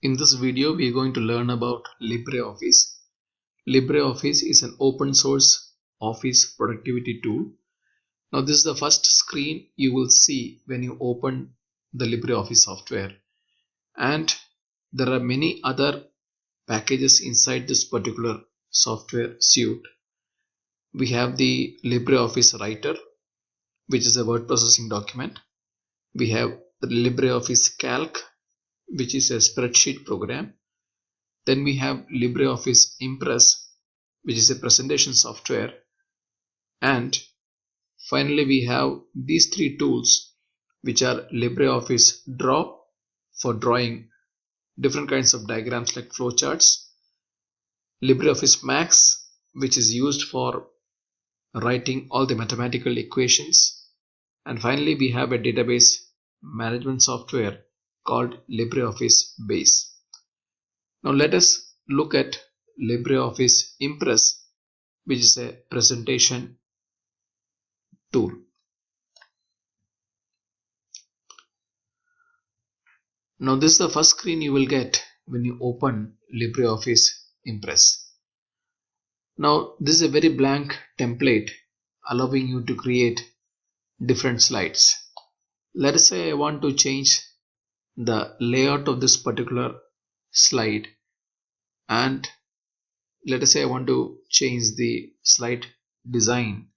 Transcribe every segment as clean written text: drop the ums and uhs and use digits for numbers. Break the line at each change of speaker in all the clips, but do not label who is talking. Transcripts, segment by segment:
In this video, we are going to learn about LibreOffice. LibreOffice is an open source office productivity tool. Now, this is the first screen you will see when you open the LibreOffice software. And there are many other packages inside this particular software suite. We have the LibreOffice Writer, which is a word processing document. We have the LibreOffice Calc, which is a spreadsheet program. Then we have LibreOffice Impress, which is a presentation software. And finally, we have these three tools, which are LibreOffice Draw for drawing different kinds of diagrams like flowcharts, LibreOffice Max, which is used for writing all the mathematical equations. And finally, we have a database management software called LibreOffice Base. Now let us look at LibreOffice Impress, which is a presentation tool. Now this is the first screen you will get when you open LibreOffice Impress. Now this is a very blank template allowing you to create different slides. Let us say I want to change the layout of this particular slide, and let us say I want to change the slide design.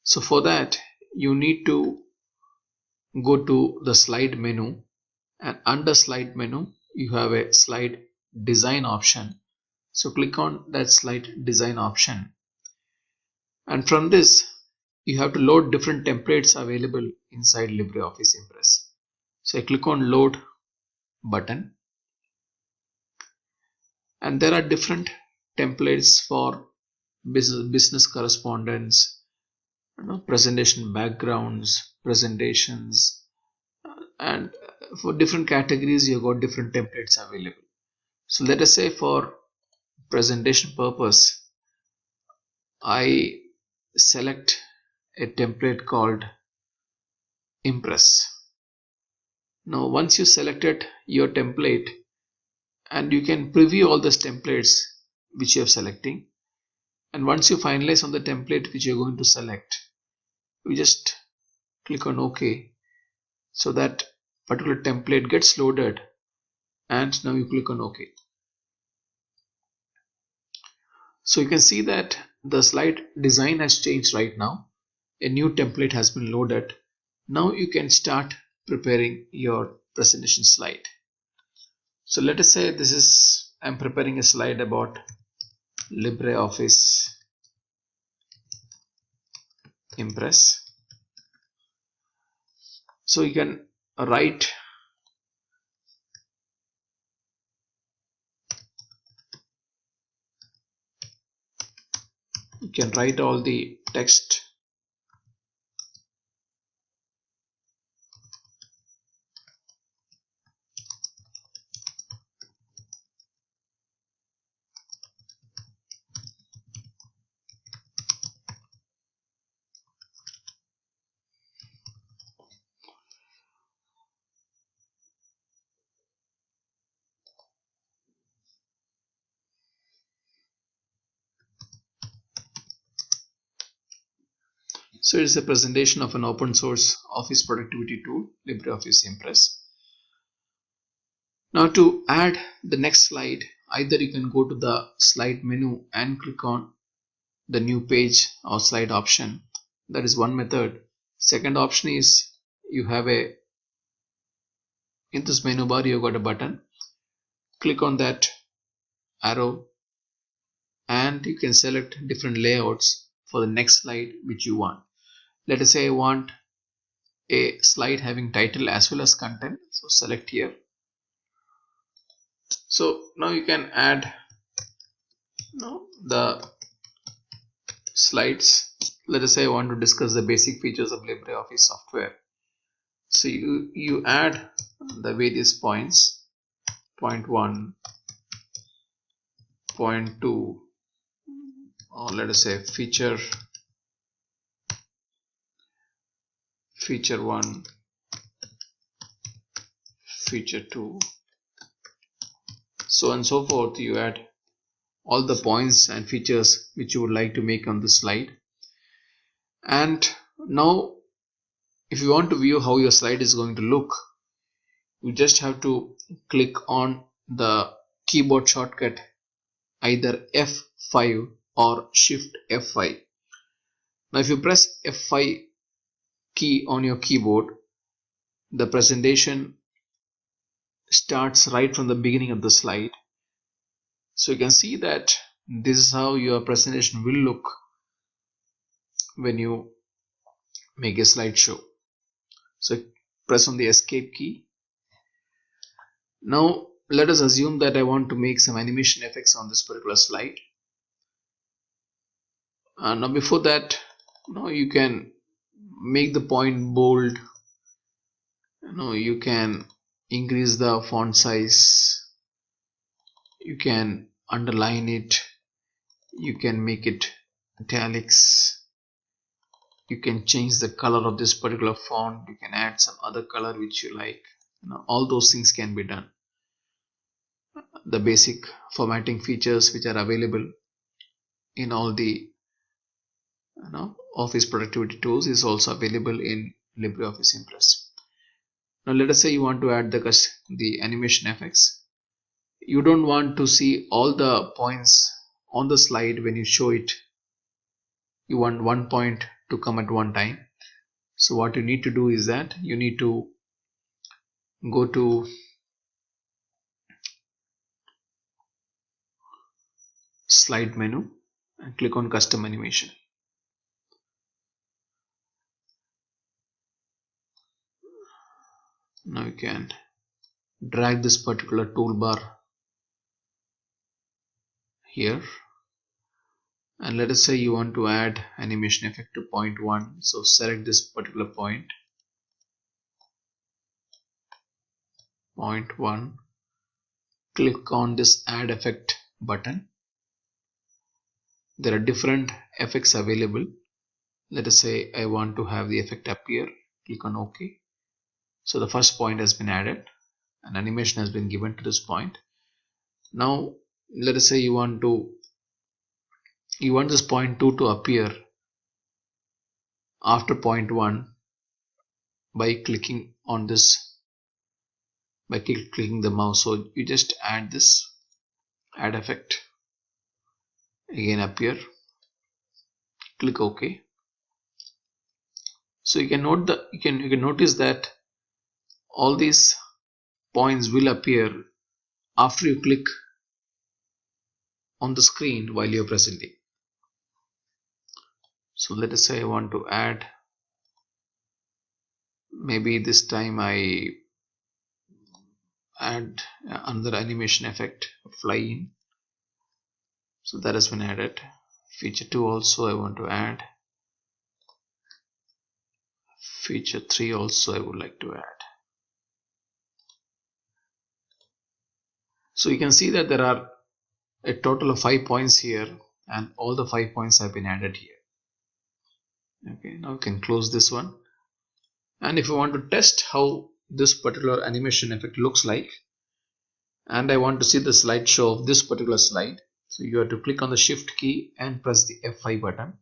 So for that you need to go to the slide menu, and under slide menu you have a slide design option. So click on that slide design option, and from this you have to load different templates available inside LibreOffice Impress. So I click on load button, and there are different templates for business correspondence, presentation backgrounds, presentations, and for different categories you got different templates available. So let us say for presentation purpose I select a template called Impress. Now once you selected your template, and you can preview all those templates which you are selecting, and once you finalize on the template which you are going to select, you just click on OK, so that particular template gets loaded, and now you click on OK. So you can see that the slide design has changed right now. A new template has been loaded. Now you can start preparing your presentation slide. So let us say I'm preparing a slide about LibreOffice Impress. So you can write all the text. So it is a presentation of an open source office productivity tool, LibreOffice Impress. Now to add the next slide, either you can go to the slide menu and click on the new page or slide option. That is one method. Second option is you have in this menu bar you got a button. Click on that arrow and you can select different layouts for the next slide which you want. Let us say I want a slide having title as well as content, so select here. So now you can add the slides. Let us say I want to discuss the basic features of LibreOffice software. So you add the various points, point 1, point 2, or let us say feature 1, feature 2, so on and so forth. You add all the points and features which you would like to make on the slide. And now if you want to view how your slide is going to look, you just have to click on the keyboard shortcut, either F5 or Shift F5. Now if you press F5 key on your keyboard, the presentation starts right from the beginning of the slide. So you can see that this is how your presentation will look when you make a slideshow. So press on the escape key. Now let us assume that I want to make some animation effects on this particular slide. Now before that, you can make the point bold. You can increase the font size, you can underline it, you can make it italics, you can change the color of this particular font, you can add some other color which you like. All those things can be done. The basic formatting features which are available in all the office productivity tools is also available in LibreOffice Impress. Now let us say you want to add the animation effects. You don't want to see all the points on the slide when you show it. You want one point to come at one time. So what you need to do is that you need to go to slide menu and click on custom animation. Now you can drag this particular toolbar here, and let us say you want to add animation effect to point 1. So select this particular point 1, click on this add effect button. There are different effects available. Let us say I want to have the effect appear. Click on OK. So the first point has been added, an animation has been given to this point. Now let us say you want this point 2 to appear after point 1 by clicking on this, by clicking the mouse. So you just add this add effect, again appear, click OK. So you can notice that all these points will appear after you click on the screen while you're presenting. So let us say I want to add, maybe this time I add another animation effect, fly in. So that has been added. Feature 2 also I want to add. Feature 3 also I would like to add. So you can see that there are a total of 5 points here, and all the 5 points have been added here. Okay, now you can close this one. And if you want to test how this particular animation effect looks like, and I want to see the slideshow of this particular slide, so you have to click on the shift key and press the F5 button.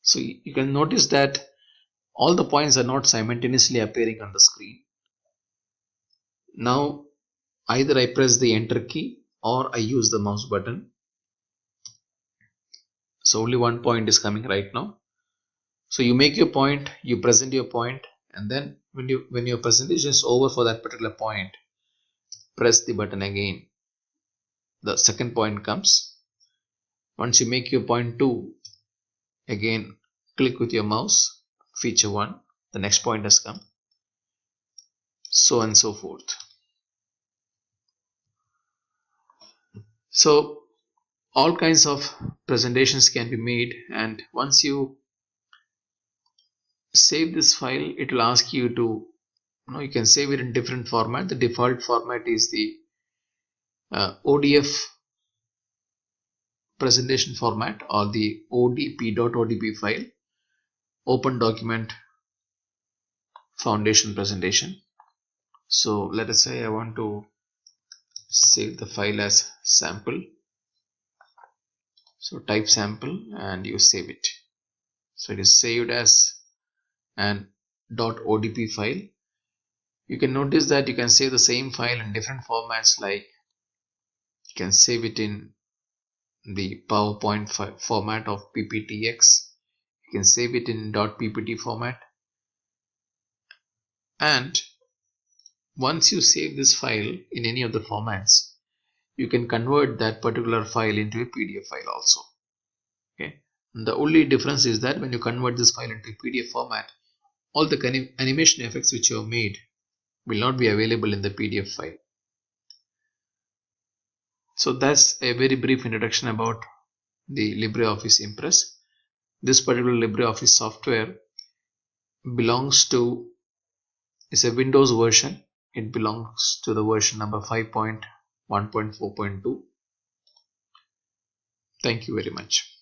So you can notice that all the points are not simultaneously appearing on the screen. Now either I press the enter key or I use the mouse button. So only one point is coming right now. So you make your point, you present your point, and then when your presentation is over for that particular point, press the button again. The second point comes. Once you make your point 2, again click with your mouse, feature 1, the next point has come, so on and so forth. So all kinds of presentations can be made, and once you save this file, it will ask you to, you can save it in different format. The default format is the ODF presentation format, or the odp.odp file, open document foundation presentation. So let us say I want to save the file as sample. So type sample and you save it. So it is saved as an .odp file. You can notice that you can save the same file in different formats, like you can save it in the PowerPoint format of pptx. You can save it in .ppt format, and once you save this file in any of the formats, you can convert that particular file into a PDF file also. Okay. And the only difference is that when you convert this file into a PDF format, all the animation effects which you have made will not be available in the PDF file. So that's a very brief introduction about the LibreOffice Impress. This particular LibreOffice software belongs to, is a Windows version. It belongs to the version number 5.1.4.2. Thank you very much.